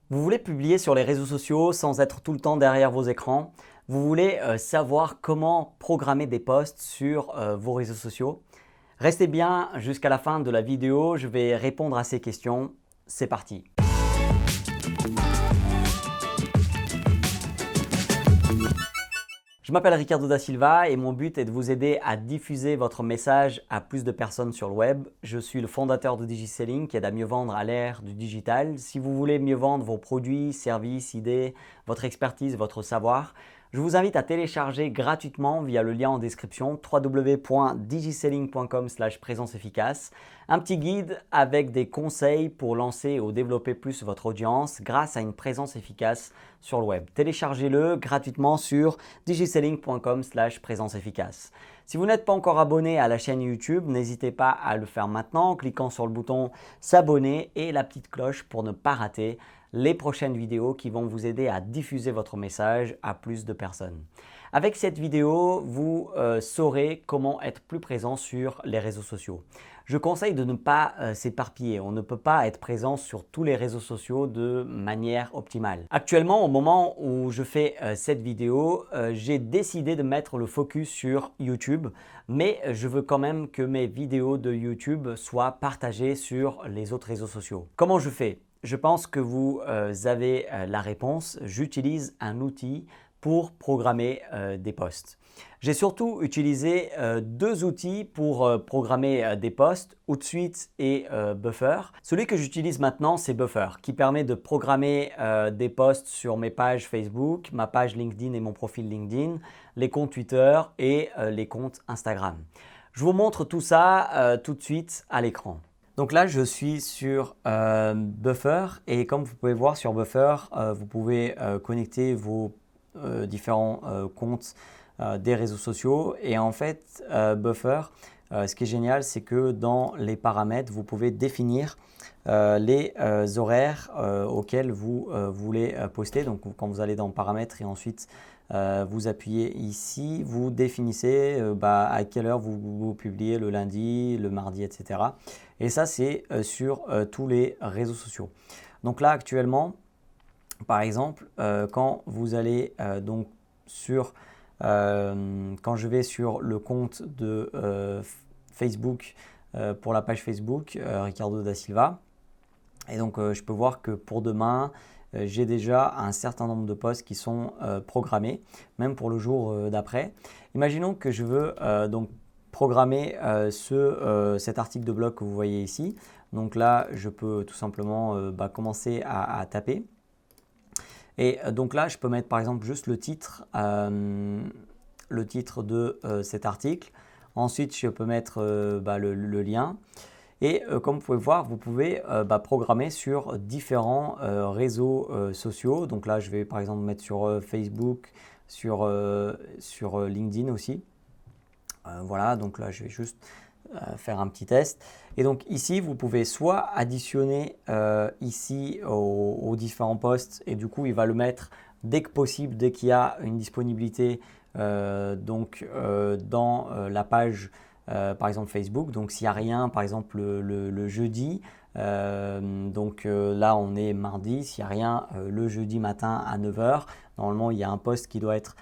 Vous voulez publier sur les réseaux sociaux sans être tout le temps derrière vos écrans. Vous voulez savoir comment programmer des posts sur vos réseaux sociaux. Restez bien jusqu'à la fin de la vidéo, je vais répondre à ces questions. C'est parti. Je m'appelle Ricardo da Silva et mon but est de vous aider à diffuser votre message à plus de personnes sur le web. Je suis le fondateur de DigiSelling qui aide à mieux vendre à l'ère du digital. Si vous voulez mieux vendre vos produits, services, idées, votre expertise, votre savoir, je vous invite à télécharger gratuitement via le lien en description www.digiselling.com/présence efficace un petit guide avec des conseils pour lancer ou développer plus votre audience grâce à une présence efficace sur le web. Téléchargez-le gratuitement sur digiselling.com/présence efficace. Si vous n'êtes pas encore abonné à la chaîne YouTube, n'hésitez pas à le faire maintenant en cliquant sur le bouton s'abonner et la petite cloche pour ne pas rater les prochaines vidéos qui vont vous aider à diffuser votre message à plus de personnes. Avec cette vidéo, vous saurez comment être plus présent sur les réseaux sociaux. Je conseille de ne pas s'éparpiller. On ne peut pas être présent sur tous les réseaux sociaux de manière optimale. Actuellement, au moment où je fais cette vidéo, j'ai décidé de mettre le focus sur YouTube, mais je veux quand même que mes vidéos de YouTube soient partagées sur les autres réseaux sociaux. Comment je fais ? Je pense que vous avez la réponse. J'utilise un outil pour programmer des posts. J'ai surtout utilisé deux outils pour programmer des posts, Hootsuite et Buffer. Celui que j'utilise maintenant, c'est Buffer, qui permet de programmer des posts sur mes pages Facebook, ma page LinkedIn et mon profil LinkedIn, les comptes Twitter et les comptes Instagram. Je vous montre tout ça tout de suite à l'écran. Donc là, je suis sur Buffer et comme vous pouvez voir sur Buffer, vous pouvez connecter vos différents comptes des réseaux sociaux. Et en fait, Buffer, ce qui est génial, c'est que dans les paramètres, vous pouvez définir les horaires auxquels vous voulez poster. Donc quand vous allez dans paramètres et ensuite vous appuyez ici, vous définissez à quelle heure vous publiez le lundi, le mardi, etc. Et ça, c'est sur tous les réseaux sociaux. Donc là, actuellement, par exemple, quand vous allez donc sur, quand je vais sur le compte de Facebook, pour la page Facebook, Ricardo da Silva, et donc je peux voir que pour demain, j'ai déjà un certain nombre de posts qui sont programmés, même pour le jour d'après. Imaginons que je veux donc programmer cet article de blog que vous voyez ici. Donc là, je peux tout simplement commencer à taper. Et donc là, je peux mettre par exemple juste le titre de cet article. Ensuite, je peux mettre le lien. Et comme vous pouvez voir, vous pouvez programmer sur différents réseaux sociaux. Donc là, je vais par exemple mettre sur Facebook, sur LinkedIn aussi. Voilà, donc là, je vais juste faire un petit test. Et donc ici, vous pouvez soit additionner ici aux différents posts et du coup, il va le mettre dès que possible, dès qu'il y a une disponibilité dans la page par exemple Facebook. Donc s'il n'y a rien, par exemple le jeudi, là on est mardi, s'il n'y a rien le jeudi matin à 9 h, normalement il y a un post qui doit être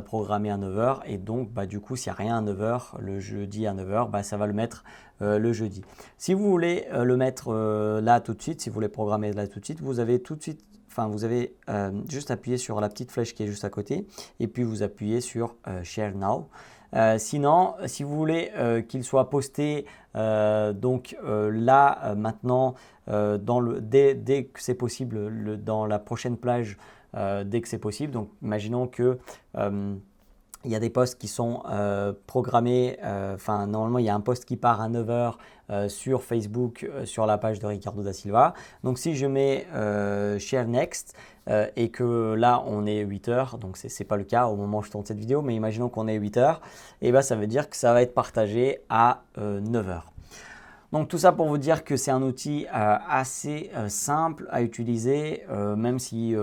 programmé à 9 h et donc du coup s'il n'y a rien à 9 h le jeudi à 9 h, ça va le mettre le jeudi. Si vous voulez le mettre là tout de suite, si vous voulez programmer là tout de suite, vous avez tout de suite, vous avez juste appuyé sur la petite flèche qui est juste à côté et puis vous appuyez sur Share Now. Sinon, si vous voulez qu'il soit posté maintenant dès que c'est possible dans la prochaine plage, dès que c'est possible. Donc imaginons que il y a des posts qui sont programmés, normalement il y a un post qui part à 9 h sur Facebook, sur la page de Ricardo da Silva. Donc si je mets Share Next et que là on est 8 h, donc ce n'est pas le cas au moment où je tourne cette vidéo, mais imaginons qu'on est 8 h, et ça veut dire que ça va être partagé à 9 h. Donc tout ça pour vous dire que c'est un outil assez simple à utiliser, même si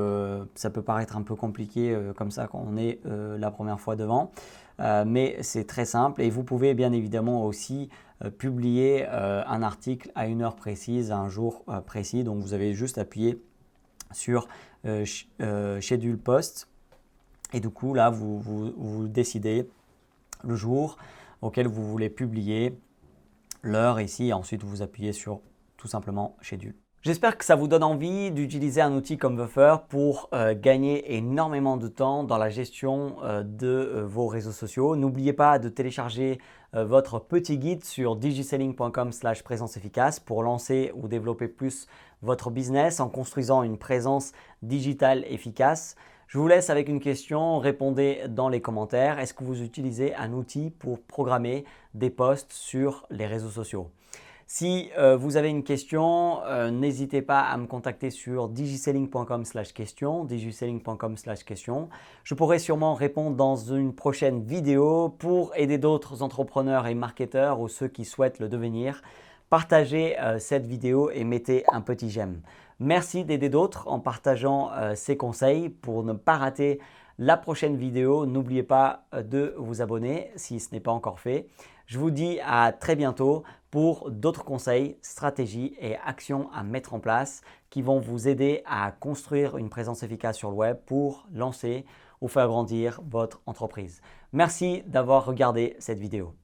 ça peut paraître un peu compliqué comme ça quand on est la première fois devant. Mais c'est très simple et vous pouvez bien évidemment aussi publier un article à une heure précise, à un jour précis. Donc vous avez juste appuyé sur Schedule Post. Et du coup, là, vous décidez le jour auquel vous voulez publier, l'heure ici, et ensuite vous appuyez sur tout simplement Schedule. J'espère que ça vous donne envie d'utiliser un outil comme Buffer pour gagner énormément de temps dans la gestion de vos réseaux sociaux. N'oubliez pas de télécharger votre petit guide sur digiselling.com/présence efficace pour lancer ou développer plus votre business en construisant une présence digitale efficace. Je vous laisse avec une question, répondez dans les commentaires. Est-ce que vous utilisez un outil pour programmer des posts sur les réseaux sociaux? Si vous avez une question, n'hésitez pas à me contacter sur digiselling.com/question, digiselling.com/question. Je pourrai sûrement répondre dans une prochaine vidéo pour aider d'autres entrepreneurs et marketeurs ou ceux qui souhaitent le devenir. Partagez cette vidéo et mettez un petit j'aime. Merci d'aider d'autres en partageant ces conseils pour ne pas rater la prochaine vidéo. N'oubliez pas de vous abonner si ce n'est pas encore fait. Je vous dis à très bientôt pour d'autres conseils, stratégies et actions à mettre en place qui vont vous aider à construire une présence efficace sur le web pour lancer ou faire grandir votre entreprise. Merci d'avoir regardé cette vidéo.